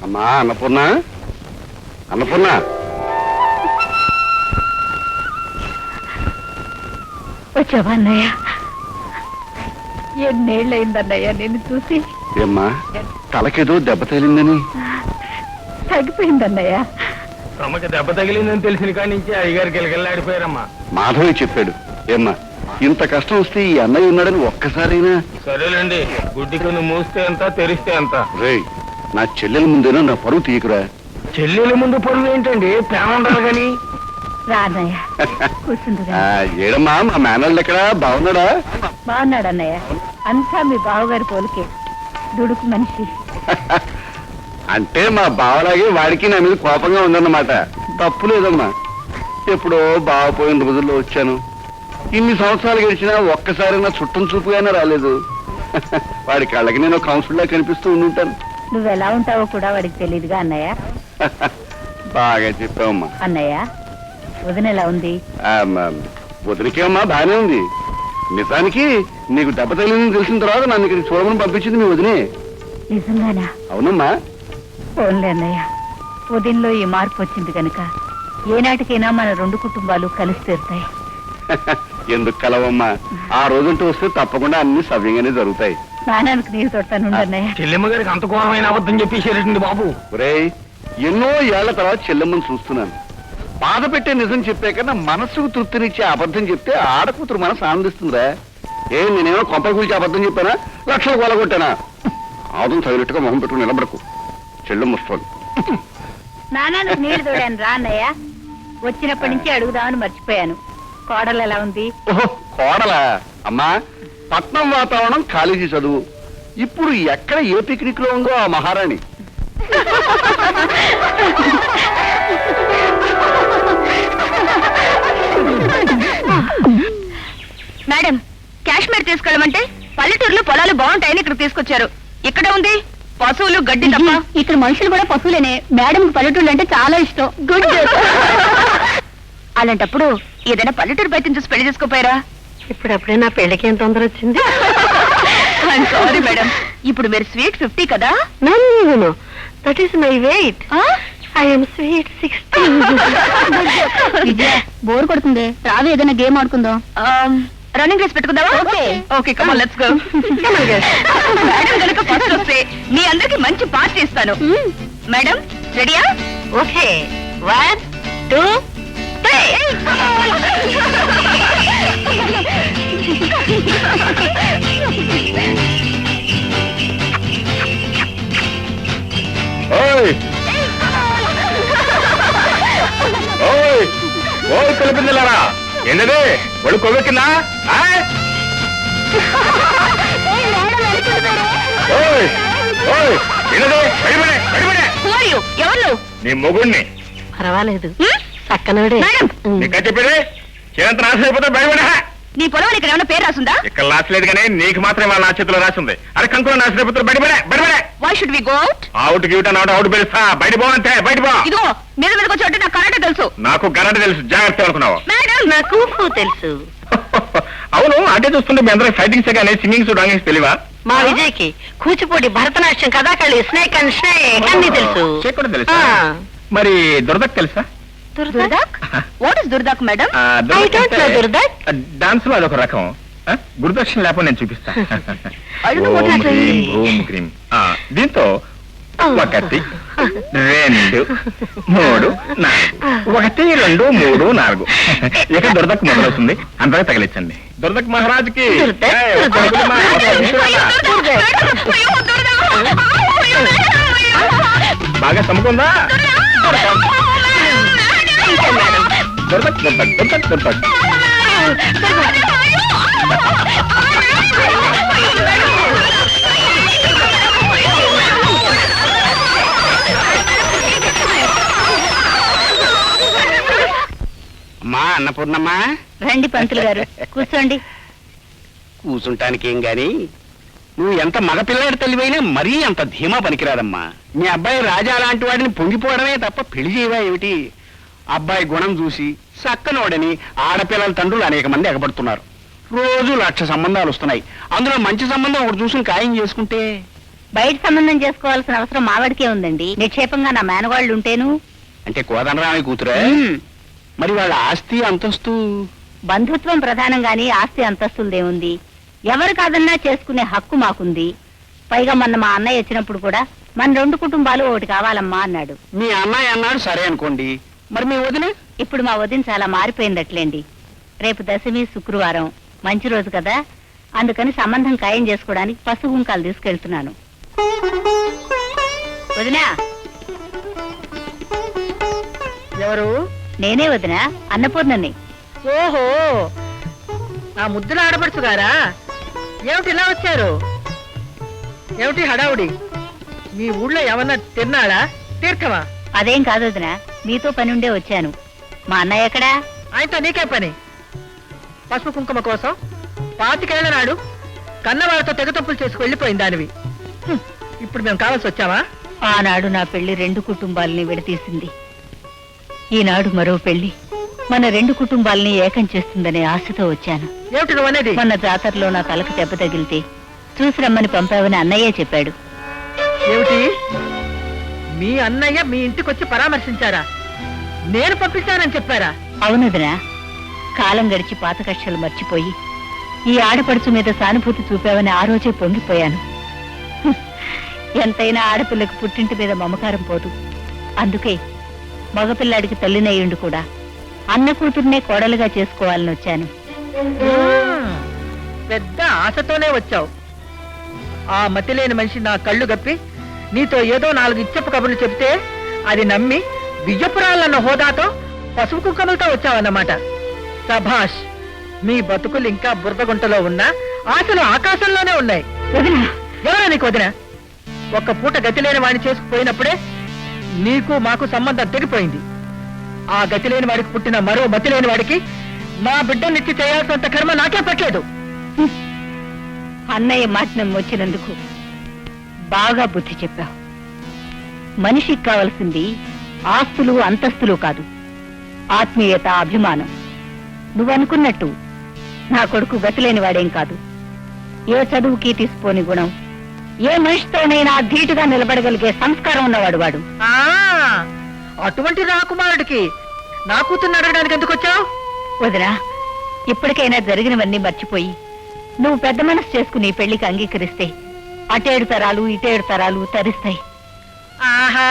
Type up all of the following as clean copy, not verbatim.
అమ్మా అన్నపూర్ణ, అన్నపూర్ణ. వచ్చావా అన్నయ్య? ఎన్నేళ్ళయిందన్నయ్య నేను చూసి. ఏమ్మా తలకేదో దెబ్బ తగిలిందని? తగ్గిపోయిందన్నయ్య. తమకి దెబ్బ తగిలిందని తెలిసిన కాడి నుంచి అయ్యగారికి గిలగిల్లాడిపోయారమ్మా. మాధవి చెప్పాడు. ఏమ్మా ఇంత కష్టం వస్తే ఈ అన్నయ్య ఉన్నాడని ఒక్కసారైనా? సరేలేండి, గుడ్డికి నువ్వు మూస్తే ఎంత తెరిస్తే ఎంత. రేయ్ నా చెల్లెల ముందేనా నా పరువు తీయకురా. చెల్లెల ముందు పొరుగు ఏంటండి, ప్రేమ ఉండాలి కానీ. రా అన్నయ్య కూర్చుందిరా. ఏడమ్మా మా మేనల్డ్ ఎక్కడా? బాగున్నాడా? బాగున్నాడు అన్నయ్య. అంతా మీ బావగారి పోలికే, దుడుకు మనిషి. అంటే మా బావలాగే వాడికి నా మీద కోపంగా ఉందన్నమాట. తప్పు లేదమ్మా. ఎప్పుడో బావ పోయిన రోజుల్లో వచ్చాను. ఇన్ని సంవత్సరాలు గడిచినా ఒక్కసారి నా చుట్టం చూపుగానే రాలేదు. వాడి కళ్ళకి నేను కౌన్సిల్ లా కనిపిస్తూ ఉండుంటాను. నువ్వెలా ఉంటావో కూడా వాడికి తెలియదుగా అన్నయ్య. బాగా చెప్పావమ్మా. అన్నయ్య వదిన ఎలా ఉంది? వదిలికేమ్మా బాగానే ఉంది. నిజానికి నీకు దెబ్బ తగిలిందని తెలిసిన తర్వాత నన్ను ఇక్కడికి చూడమని పంపించింది మీ వదినే. నిజంగానా? అవునమ్మా. పోన్లే అన్నయ్య, వదినలో ఈ మార్పు వచ్చింది కనుక ఏనాటికైనా మన రెండు కుటుంబాలు కలిసి తీరుతాయి. ఎందుకు కలవమ్మా? ఆ రోజంటూ వస్తే తప్పకుండా అన్ని సవ్యంగానే జరుగుతాయి. స్నానానికి నీరు తొడతాను అన్నయ్య. చెల్లెమ్మ గారికి అంత ఘోరమైన అబద్ధం చెప్పేసేటండి బాబు. ఒరేయ్ ఎన్నో ఏళ్ల తర్వాత చెల్లెమ్మని చూస్తున్నాను. బాధ పెట్టే నిజం చెప్పే కన్నా మనస్సుకు తృప్తినిచ్చే అబద్ధం చెప్తే ఆడకూతురు మనసు ఆనందిస్తుందా? నేనేమో కొంప కూల్చి అబద్ధం చెప్పానా? లక్షలు కొలగొట్టానా? ఆదం తగినట్టుగా మొహం పెట్టుకుని నిలబడకు. చెల్లెమ్మ వస్తుంది. స్నానానికి నీళ్లు తోడాను రా అన్నయ్య. వచ్చినప్పటి నుంచి అడుగుదామని మర్చిపోయాను. కోడలు ఎలా ఉంది? ఓహో కోడలా? అమ్మా పట్నం వాతావరణం, కాలేజీ చదువు. ఇప్పుడు ఎక్కడ ఏ పిక్నిక్ లో ఉందో ఆ మహారాణి. మేడం, కాశ్మీర్ తీసుకెళ్ళమంటే పల్లెటూరులో పొలాలు బాగుంటాయని ఇక్కడ తీసుకొచ్చారు. ఇక్కడ ఉంది పశువులు, గడ్డి తప్ప. ఇక్కడ మనుషులు కూడా పశువులేనే. మేడం పల్లెటూళ్ళు అంటే చాలా ఇష్టం. గుడ్. అలాంటప్పుడు ఏదైనా పల్లెటూరు బయట చూసి పెళ్లి చేసుకోపోయారా? ఇప్పుడప్పుడే నా పెళ్లికి ఏం తొందర వచ్చింది? సారీ మేడం, ఇప్పుడు మీరు స్వీట్ 50 కదా? No, that is my weight. I am sweet 60. Vijaya bore కొడుతుంది, రావే ఏదైనా గేమ్ ఆడుకుందాం. రన్నింగ్ రేస్ పెట్టుకుందామా? Okay come on let's go. Madam గనుక ఫస్ట్ వస్తే మీ అందరికి మంచి పార్టీ ఇస్తాను. మేడం రెడీయా? ఓకే 1 2 3. ఓయ్ ఓయ్ ఓయ్ పిల్లపిల్లలారా, ఏంటది వాళ్ళు కొవ్వెక్కిందా? ఓయ్ ఓయ్ ఏంటది? బయటపడే బయటపడే. ఎవరు? నీ మొగుణ్ణి. పర్వాలేదు, చక్కనోడే. నీకా చెప్పేది? చేనంత నాశనం అయిపోతే బయటపడే. నీ పొలం ఇక్కడ ఏమైనా పేరు రాసుందా? ఇక్కడ రాసలేదు కానీ నీకు మాత్రమే వాళ్ళ నా చేతిలో రాసింది. అరే కంకులో నాశనం అయిపోతారు. బయటపడే బయటపడే. Why should we go out? Out get out out పిలుస్తా. బయట పోవంతే బయట పో. ఇదిగో మీద మీదకి వచ్చి నాకు కరాటే తెలుసు. నాకు కరెంట్ తెలుసు, జాగ్రత్త అనుకున్నావు. మేడం నాకు తెలుసు. అవును, అంటే చూస్తుంటే మీ అందరూ ఫైటింగ్స్ కానీ సింగింగ్స్ డాన్సింగ్స్ తెలివా? మా విజయ్కి Kuchipudi, Bharatanatyam, Kathakali, snake and snake అన్ని తెలుసు. కూడా తెలుసా? మరి దురదక్ తెలుసా? దుర్దాక్? వాట్ ఇస్ దుర్దాక్ మేడం? I don't know దుర్దాక్. డాన్స్ లో అదొక రకం. గురుదక్షిణ లేకపోతే నేను చూపిస్తా. I don't know what Om that is. హ్రీం, ఓం హ్రీం. దీంతో 1 2 3 4 1 2 3 4 ఇక దురదక్ మొదలవుతుంది. అంతగా తగిలించండి. దురదక్ మహారాజుకి. దుర్దక్, ఏయ్, ఒక దుర్దక్. అడుగు బాగా సముకుందా? దురదక్ దురదక్ దురదక్ దురదక్. అమ్మా అన్నపూర్ణమ్మా. రండి పంతులు గారు, కూర్చోండి. కూసుంటానికి ఏం గాని నువ్వు ఎంత మగపిల్లాడి తల్లివైనా మరీ అంత ధీమా పనికిరాదమ్మా. మీ అబ్బాయి రాజా లాంటి వాడిని పొంగిపోవడమే తప్ప పెళ్లి చేయవా ఏమిటి? అబ్బాయి గుణం చూసి చక్కనోడని ఆడపిల్లల తండ్రులు అనేక మంది ఎగబడుతున్నారు. రోజు 1,00,000 సంబంధాలు వస్తున్నాయి. అందులో మంచి సంబంధం ఒకటి చూసుకుని ఖాయం చేసుకుంటే బయట సంబంధం చేసుకోవాల్సిన అవసరం మావాడికే ఉందండి. నిక్షేపంగా నా మేనవాళ్ళు ఉంటేను. అంటే కోదండరామయ్య కూతురే? మరి వాళ్ళ ఆస్తి అంతస్తు? బంధుత్వం ప్రధానం గాని ఆస్తి అంతస్తులదేముంది. ఎవరు కాదన్నా చేసుకునే హక్కు మాకుంది. పైగా మొన్న మా అన్నయ్య వచ్చినప్పుడు కూడా మన 2 కుటుంబాలు ఒకటి కావాలమ్మా అన్నాడు. మీ అన్నయ్య అన్నాడు సరే అనుకోండి, మరి మీ వదిన? ఇప్పుడు మా వదిన చాలా మారిపోయిందట్లేండి. రేపు దశమి శుక్రవారం మంచి రోజు కదా, అందుకని సంబంధం ఖాయం చేసుకోవడానికి పసుపు కుంకాలు తీసుకెళ్తున్నాను. వదినా? ఎవరు? నేనే వదినా, అన్నపూర్ణని. ఓహో, నా ముద్దుల ఆడపడుచు గారా? ఏమిటి ఇలా వచ్చారు? ఏమిటి హడావుడి? మీ ఊళ్ళో ఏమన్నా తిన్నాడా? తీర్థమా? అదేం కాదు వదినా, మీతో పని ఉండే వచ్చాను. మా అన్నయ్య ఎక్కడా? ఆయనతో నీకే పని? పసుపు కుంకుమ కోసం 25 ఏళ్ల నాడు కన్నవాడితో తెగతప్పులు చేసుకు వెళ్ళిపోయింది దానివి. ఇప్పుడు మేము కావాల్సి వచ్చావా? ఆనాడు నా పెళ్లి 2 కుటుంబాలని విడతీసింది. ఈనాడు మరో పెళ్లి మన 2 కుటుంబాలని ఏకం చేస్తుందనే ఆశతో వచ్చాను. ఏమిటి నువ్వు అనేది? మొన్న జాతరలో నా తలకు దెబ్బ తగిలితే చూసి రమ్మని పంపావని అన్నయ్యే చెప్పాడు. ఏమిటి? మీ అన్నయ్య మీ ఇంటికి వచ్చి పరామర్శించారా? నేను పంపించానని చెప్పారా? అవునదినా, కాలం గడిచి పాత కష్టాలు మర్చిపోయి ఈ ఆడపడుచు మీద సానుభూతి చూపావని ఆ రోజే పొంగిపోయాను. ఎంతైనా ఆడపిల్లకు పుట్టింటి మీద మమకారం పోదు. అందుకే మగపిల్లాడికి తల్లినయ్యుండి కూడా అన్న కూతుర్నే కోడలుగా చేసుకోవాలని వచ్చాను. పెద్ద ఆశతోనే వచ్చావు. ఆ మతిలేని మనిషి నా కళ్ళు గప్పి నీతో ఏదో 4 ఇచ్చపు కబుర్లు చెప్తే అది నమ్మి బియ్యపురాలన్న హోదాతో పసుపు కుంకుమలతో వచ్చావన్నమాట. సభాష్, మీ బతుకులు ఇంకా బురదగుంటలో ఉన్నా ఆశలు ఆకాశంలోనే ఉన్నాయి. వదినా, ఎవరా నీకు వదిన? ఒక్క పూట గతి లేని వాడిని చేసుకుపోయినప్పుడే నీకు మాకు సంబంధం తెగిపోయింది. ఆ గతి లేని వాడికి పుట్టిన మరో మతి లేని వాడికి మా బిడ్డనిచ్చి చేయాల్సినంత కర్మ నాకే పట్టలేదు. అన్నయ్య మాటనం వచ్చినందుకు బాగా బుద్ధి చెప్పావు. మనిషికి కావలసింది ఆస్తులు అంతస్తులు కాదు, ఆత్మీయత, అభిమానం. నువ్వనుకున్నట్టు నా కొడుకు గతిలేని వాడేం కాదు. ఏ చదువుకి తీసిపోని గుణం, ఏ మనిషితోనైనా ధీటుగా నిలబడగలిగే సంస్కారం ఉన్నవాడు వాడు. ఆ అటువంటి రాకుమారుడికి నా కూతుర్ని అడగడానికి ఎందుకు వచ్చావు? వదినా, ఇప్పటికైనా జరిగినవన్నీ మర్చిపోయి నువ్వు పెద్ద మనసు చేసుకుని ఈ పెళ్లికి అంగీకరిస్తే అటేడు తరాలు ఇటేడు తరాలు తరిస్తాయి. ఆహా,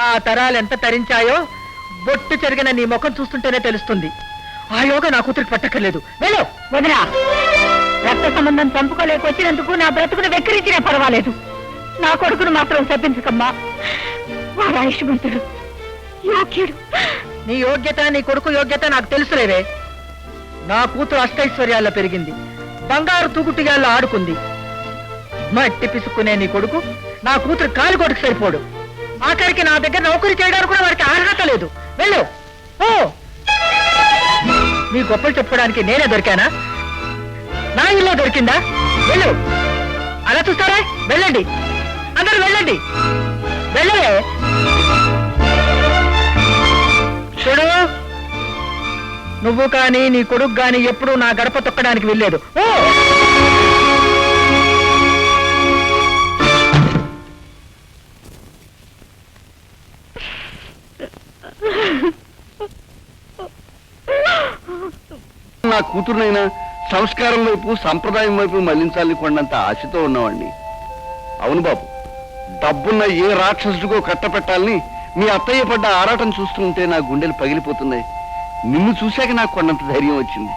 ఆ తరాలు ఎంత తరించాయో బొట్టు చెరిగిన నీ ముఖం చూస్తుంటేనే తెలుస్తుంది. ఆ యోగా నా కూతురికి పట్టక్కర్లేదు. వెళ్ళు. వదినా, రక్త సంబంధం చంపుకోలేక వచ్చినందుకు నా బ్రతుకును వెక్కిరించినా పర్వాలేదు. నా కొడుకును మాత్రం శపించకమ్మా. వాడు ఆయుష్మంతుడు, యోగ్యుడు. నీ యోగ్యత, నీ కొడుకు యోగ్యత నాకు తెలుసులేవే. నా కూతురు అష్టైశ్వర్యాల్లో పెరిగింది, బంగారు తూగుటిగాల్లో ఆడుకుంది. మట్టి పిసుక్కునే నీ కొడుకు నా కూతురు కాలు కొడుకు సరిపోడు. ఆఖరికి నా దగ్గర నౌకరీ చేయడానికి కూడా వాడికి అర్హత లేదు. వెళ్ళు. ఓ, మీ గొప్పలు చెప్పుకోవడానికి నేనే దొరికానా? నా ఇల్లు దొరికిందా? వెళ్ళు. అలా చూస్తారా? వెళ్ళండి, అందరూ వెళ్ళండి. వెళ్ళలే. చూడు, నువ్వు కానీ నీ కొడుకు గాని ఎప్పుడూ నా గడప తొక్కడానికి వెళ్ళలేదు. ఓ, నా కూతురునైనా సంస్కారం వైపు, సంప్రదాయం వైపు మళ్లించాలని కొండంత ఆశతో ఉన్నవాడిని. అవును బాబు, డబ్బున్న ఏ రాక్షసుడికో కట్టపెట్టాలని మీ అత్తయ్య పడ్డ ఆరాటం చూస్తుంటే నా గుండెలు పగిలిపోతున్నాయి. నిన్ను చూశాక నాకు కొండంత ధైర్యం వచ్చింది.